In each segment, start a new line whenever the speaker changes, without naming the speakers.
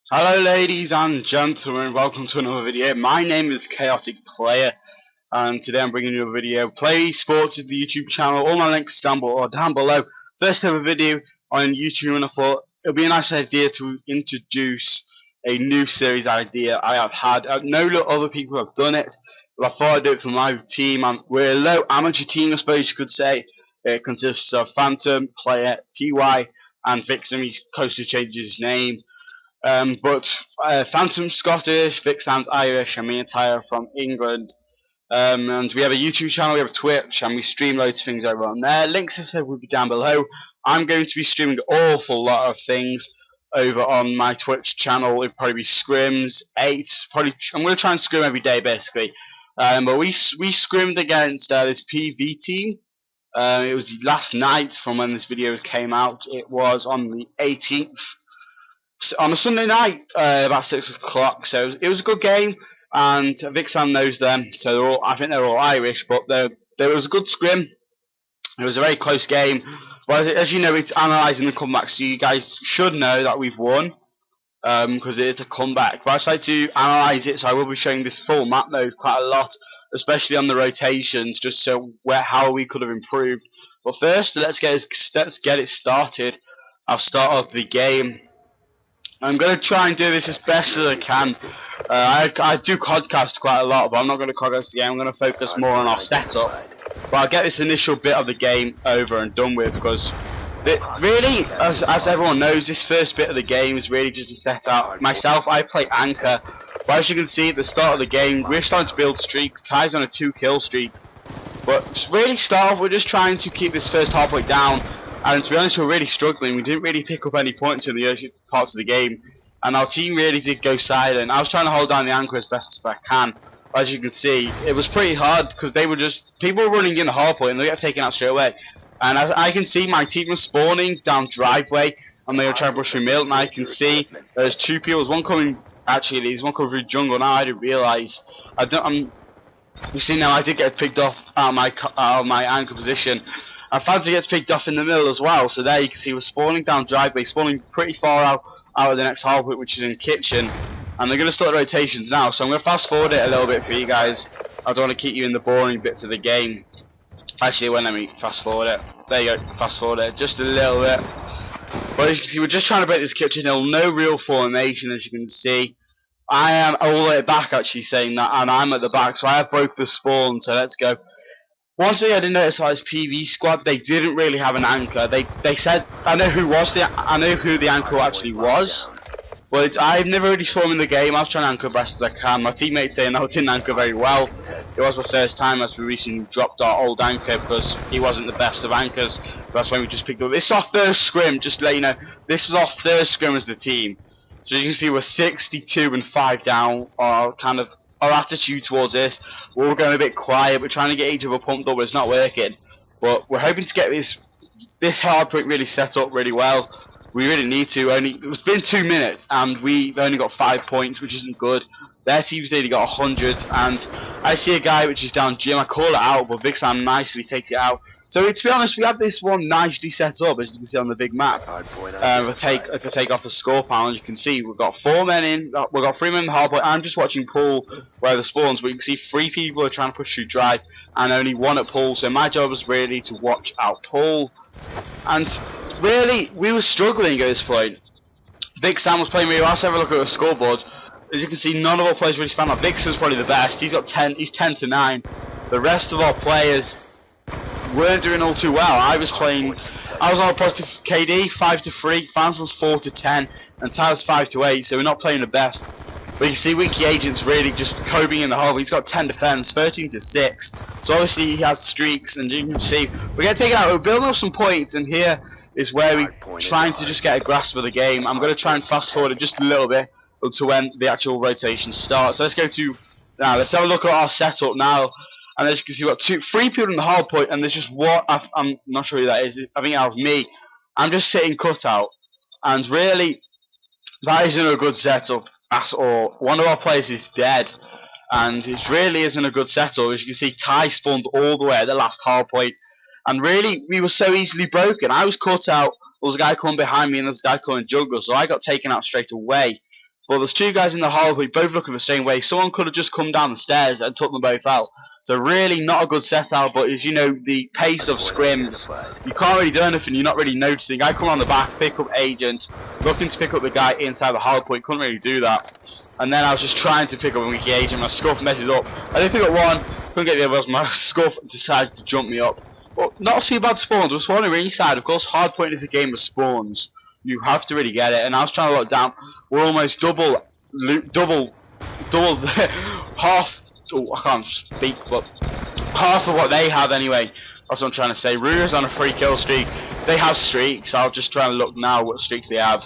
Hello ladies and gentlemen, welcome to another video. My name is Chaotic Player and today I'm bringing you a video. Play Sports is the YouTube channel, all my links down below. First ever video on YouTube, and I thought it would be a nice idea to introduce a new series idea I have had. I know that other people have done it, but I thought I'd do it for my team. We're a low amateur team, I suppose you could say. It consists of Phantom, Player, TY and Vixen. He's close to changing his name. But Phantom's Scottish, Vixen's Irish, and me and Tyre from England. And we have a YouTube channel, we have a Twitch, and we stream loads of things over on there. Links, as I said, will be down below. I'm going to be streaming an awful lot of things over on my Twitch channel. It'll probably be scrims, 8. I'm going to try and scrim every day, basically. But we scrimmed against this PV team. It was last night from when this video came out. It was on the 18th. On a Sunday night, about 6 o'clock. So it was a good game, and Vixen knows them. So I think they're all Irish, but there was a good scrim. It was a very close game. But as you know, it's analysing the comeback, so you guys should know that we've won because it's a comeback. But I just like to analyse it, so I will be showing this full map mode quite a lot, especially on the rotations, just so how we could have improved. But first, let's get it started. I'll start off the game. I'm going to try and do this as best as I can. I do podcast quite a lot, but I'm not going to podcast the game. I'm going to focus more on our setup. But I'll get this initial bit of the game over and done with, because really, as everyone knows, this first bit of the game is really just to set out. Myself, I play Anchor. But as you can see at the start of the game, we're starting to build streaks. Ty's on a 2-kill streak. But really start off, we're just trying to keep this first hardpoint down. And to be honest, we're really struggling. We didn't really pick up any points in the early parts of the game, and our team really did go silent. I was trying to hold down the Anchor as best as I can. As you can see, it was pretty hard because people were running in the hardpoint and they got taken out straight away. And as I can see, my team was spawning down driveway and they were trying to rush through middle. And I can see there's 2 people. There's one coming through jungle now. I didn't realise. You see now, I did get picked off out of my Anchor position. And Phantom gets picked off in the middle as well, so there you can see we're spawning down driveway, spawning pretty far out of the next hardpoint, which is in kitchen. And they're going to start the rotations now, so I'm going to fast forward it a little bit for you guys. I don't want to keep you in the boring bits of the game. Actually, let me fast forward it. There you go, fast forward it, just a little bit. But as you can see, we're just trying to break this kitchen hill, no real formation as you can see. I am all the way back actually saying that, and I'm at the back, so I have broke the spawn, so let's go. One thing I didn't notice about his PV squad, they didn't really have an anchor. They said I know who the anchor actually was, but I've never really saw him in the game. I was trying to anchor best as I can. My teammates saying I didn't anchor very well. It was my first time as we recently dropped our old anchor because he wasn't the best of anchors. That's when we just picked up. This is our first scrim, just to let you know. This was our first scrim as the team. So you can see we're 62 and 5 down. Our attitude towards this, we're all going a bit quiet. We're trying to get each other pumped up, but it's not working. But we're hoping to get this hardpoint really set up really well. We really need to. It's been 2 minutes and we've only got 5 points, which isn't good. Their team's nearly got 100, and I see a guy which is down gym. I call it out, but Vixen nicely takes it out. So to be honest, we have this one nicely set up, as you can see on the big map. If I take off the score panel, you can see we've got 4 men in. We've got 3 men in the hardpoint. I'm just watching pool where the spawns, but you can see 3 people are trying to push through drive, and only 1 at pool. So my job was really to watch out pool, and really we were struggling at this point. Vixen was playing really well. Let's have a look at the scoreboard. As you can see, none of our players really stand out. Vixen's probably the best. He's got 10. He's 10 to 9. The rest of our players weren't doing all too well. I was on a positive KD, 5 to 3. Fans was 4 to 10, and Tyler's 5 to 8. So we're not playing the best. But you can see Winky Agent's really just coping in the hole. He's got 10 defense, 13 to 6. So obviously he has streaks, and you can see we're getting taken out. We're building up some points, and here is where we're trying to just get a grasp of the game. I'm going to try and fast forward it just a little bit to when the actual rotation starts. So let's go to now. Let's have a look at our setup now. And as you can see, we've got 3 people in the hard point, and there's just one. I'm not sure who that is. I think that was me. I'm just sitting cut out, and really, that isn't a good setup at all. One of our players is dead, and it really isn't a good setup. As you can see, Ty spawned all the way at the last hard point, and really, we were so easily broken. I was cut out. There was a guy coming behind me, and there's a guy coming jungle, so I got taken out straight away. But there's two guys in the hole who both looking the same way. Someone could have just come down the stairs and took them both out. So really not a good set out, but as you know, the pace of scrims, you can't really do anything, you're not really noticing. I come on the back, pick up Agent, looking to pick up the guy inside the hard point, couldn't really do that. And then I was just trying to pick up a Winky Agent, my Scuff messes up. I did pick up one, couldn't get the others, my Scuff decided to jump me up. But not too bad spawns, we're spawning ringside. Of course, hard point is a game of spawns. You have to really get it, and I was trying to lock down. We're almost double half. Oh, I can't speak, but half of what they have anyway. That's what I'm trying to say. Ruger's on a 3 kill streak. They have streaks. I'll just try and look now what streaks they have.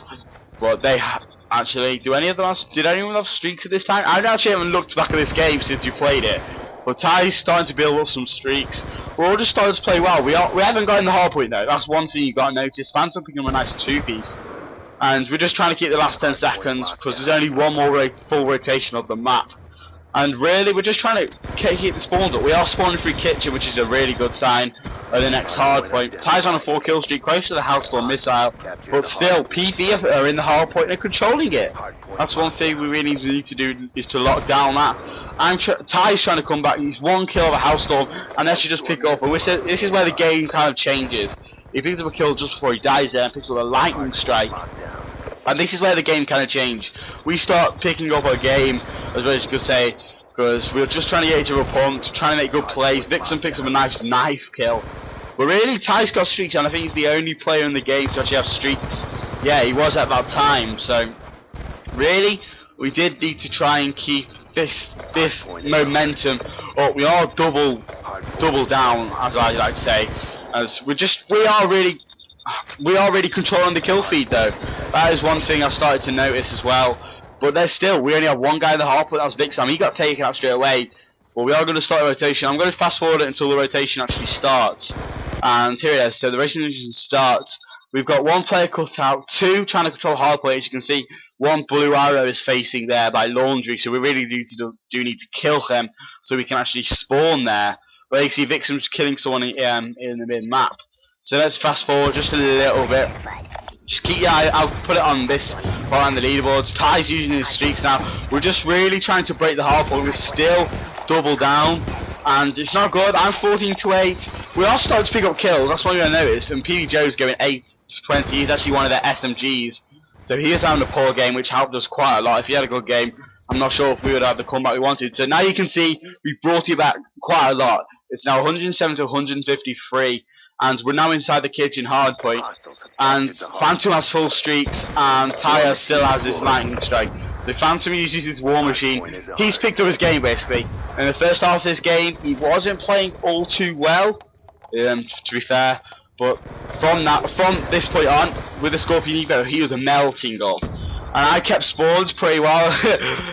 But they actually, did anyone have streaks at this time? I actually haven't looked back at this game since you played it. But Ty's starting to build up some streaks. We're all just starting to play well. We haven't got in the hard point though. That's one thing you got to notice. Phantom picking up a nice 2-piece. And we're just trying to keep the last 10 seconds because there's only one more full rotation of the map. And really, we're just trying to keep the spawns up. We are spawning through kitchen, which is a really good sign of the next hard point. Ty's on a 4 kill streak, close to the Hellstorm missile, but still, PV are in the hard point and controlling it. That's one thing we really need to do, is to lock down that. Ty's trying to come back. He's 1 kill of a Hellstorm, and then she just pick up. And this is where the game kind of changes. He picks up a kill just before he dies there and picks up a lightning strike. And this is where the game kind of changed. We start picking up our game, as well as you could say, because we were just trying to get each other pumped, trying to make good plays. Vixen picks up a nice knife kill. But really, Ty's got streaks, and I think he's the only player in the game to actually have streaks. Yeah, he was at that time. So, really, we did need to try and keep this momentum up. We are double down, as I like to say, as we are really controlling the kill feed though. That is one thing I started to notice as well. But we only have one guy in the hard point, that's Vixen. He got taken out straight away. But we are going to start a rotation. I'm going to fast forward it until the rotation actually starts. And here it is. So the rotation starts. We've got one player cut out, 2 trying to control hard point. As you can see, 1 blue arrow is facing there by Laundry. So we really do need to kill him so we can actually spawn there. But you see Vixen's killing someone in the mid-map. So let's fast forward just a little bit. Just keep your eye, I'll put it on this while on the leaderboards. Ty's using his streaks now. We're just really trying to break the hard point. We're still double down, and it's not good. I'm 14-8. We are starting to pick up kills. That's what you're gonna notice. And PB Joe's going 8-20. He's actually one of their SMGs. So he is having a poor game, which helped us quite a lot. If he had a good game, I'm not sure if we would have the comeback we wanted. So now you can see we've brought it back quite a lot. It's now 107 to 153. And we're now inside the kitchen hard point, and Phantom has full streaks, and Tyre still has his lightning strike. So Phantom uses his war machine. He's picked up his game basically. In the first half of this game, he wasn't playing all too well, to be fair. But from this point on, with the Scorpion Evo, he was a melting goal. And I kept spawns pretty well.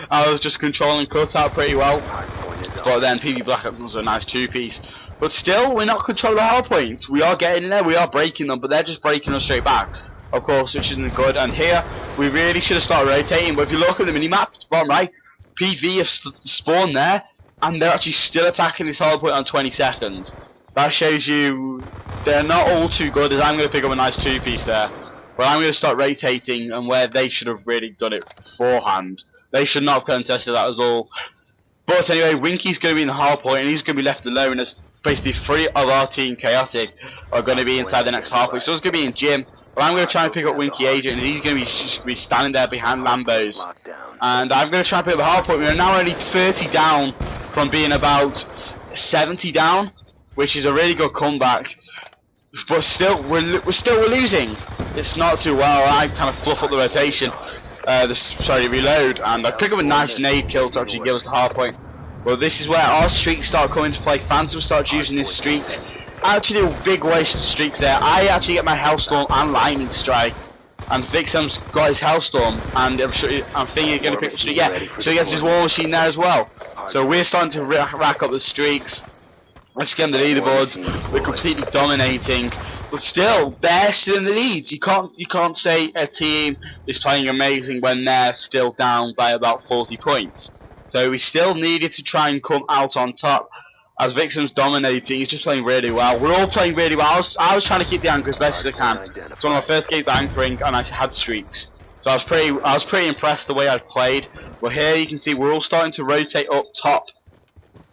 I was just controlling cutout pretty well. But then PB Black Ops was a nice 2-piece. But still, we're not controlling the hard points. We are getting in there, we are breaking them, but they're just breaking us straight back. Of course, which isn't good. And here, we really should have started rotating. But if you look at the mini-map, bottom right, PV have spawned there, and they're actually still attacking this hard point on 20 seconds. That shows you they're not all too good, as I'm going to pick up a nice 2-piece there. But I'm going to start rotating, and where they should have really done it beforehand. They should not have contested that at all. But anyway, Winky's going to be in the hard point, and he's going to be left alone as basically 3 of our team Chaotic are going to be inside the next halfway. So it's going to be in Jim. But I'm going to try and pick up Winky Agent, and he's going to be standing there behind Lambos. And I'm going to try and pick up the hard point. We are now only 30 down from being about 70 down, which is a really good comeback. But still, we're losing. It's not too well. I kind of fluff up the rotation. Reload, and I pick up a nice nade kill to actually give us the hard point. Well, this is where our streaks start coming to play. Phantom starts using his streaks. Actually, a big waste of streaks there. I actually get my Hellstorm and Lightning Strike, and Vixen's got his Hellstorm, and I'm thinking he's going to pick up the streak. Yeah, so he gets his War Machine there as well. So we're starting to rack up the streaks. Let's get on the leaderboards. We're completely dominating, but still, they're still in the lead. You can't say a team is playing amazing when they're still down by about 40 points. So we still needed to try and come out on top. As Vixen's dominating, he's just playing really well. We're all playing really well. I was trying to keep the anchor as best as I can. It's one of my first games anchoring, and I had streaks. So I was pretty impressed the way I played. Well, here you can see we're all starting to rotate up top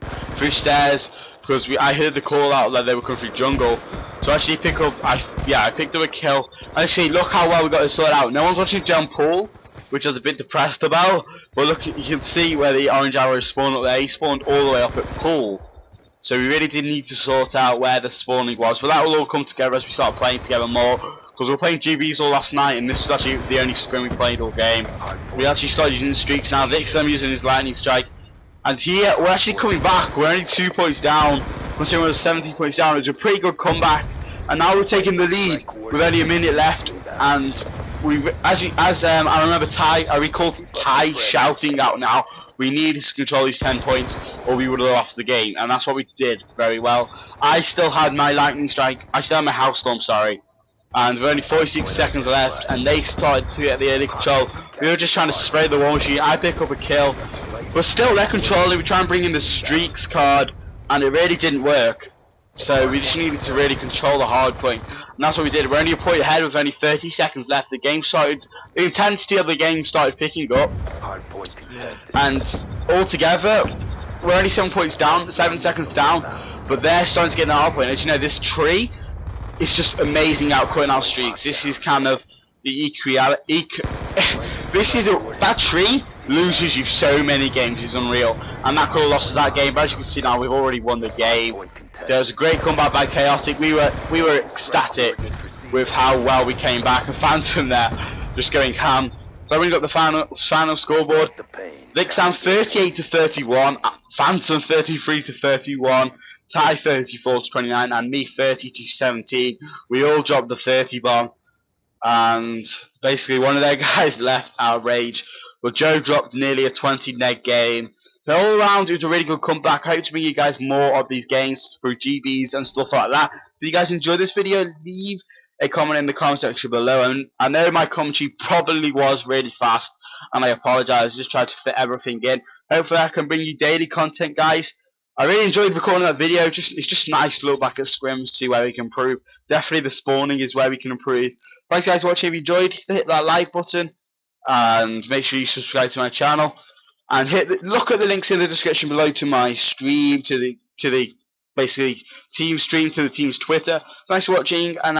through stairs because I heard the call out that they were coming through jungle. So actually I picked up a kill. Actually, look how well we got this sorted out. No one's watching John Paul, which I was a bit depressed about. But look, you can see where the orange arrows spawned up there. He spawned all the way up at pool. So we really did need to sort out where the spawning was. But that will all come together as we start playing together more. Because we were playing GBs all last night, and this was actually the only scrim we played all game. We actually started using the streaks now. Vixen using his lightning strike. And here, we're actually coming back. We're only 2 points down. Considering we're 17 points down, it was a pretty good comeback. And now we're taking the lead with only a minute left. And I remember I recall Ty shouting out now, we need to control these 10 points or we would have lost the game. And that's what we did very well. I still had my lightning strike. I still had my house storm, sorry. And with only 46 seconds left, and they started to get the early control. We were just trying to spray the war machine. I pick up a kill, but still they're controlling. We try and bring in the streaks card, and it really didn't work. So we just needed to really control the hard point, and that's what we did. We're only a point ahead with only 30 seconds left. The intensity of the game started picking up, and altogether we're only 7 points down, 7 seconds down, but they're starting to get the hard point. As you know, this tree. It's just amazing outcutting our streaks. This is kind of the that tree loses you so many games. It's unreal, and that could have lost us that game. But as you can see now, we've already won the game. So it was a great comeback by Chaotic. We were ecstatic with how well we came back. And Phantom there, just going ham. So we got the final scoreboard. Vixen 38-31, Phantom 33-31. Ty 34-29 and me 30-17. We all dropped the 30 bomb, and basically one of their guys left out of rage. But Joe dropped nearly a 20 neg game. So all around, it was a really good comeback. I hope to bring you guys more of these games through GBs and stuff like that. If you guys enjoyed this video, leave a comment in the comment section below. And I know my commentary probably was really fast, and I apologise. I just tried to fit everything in. Hopefully I can bring you daily content, guys. I really enjoyed recording that video. It's just nice to look back at scrims, see where we can improve. Definitely the spawning is where we can improve. Thanks guys for watching. If you enjoyed, hit that like button and make sure you subscribe to my channel. And look at the links in the description below to my stream, to the basically team stream, to the team's Twitter. Thanks for watching, and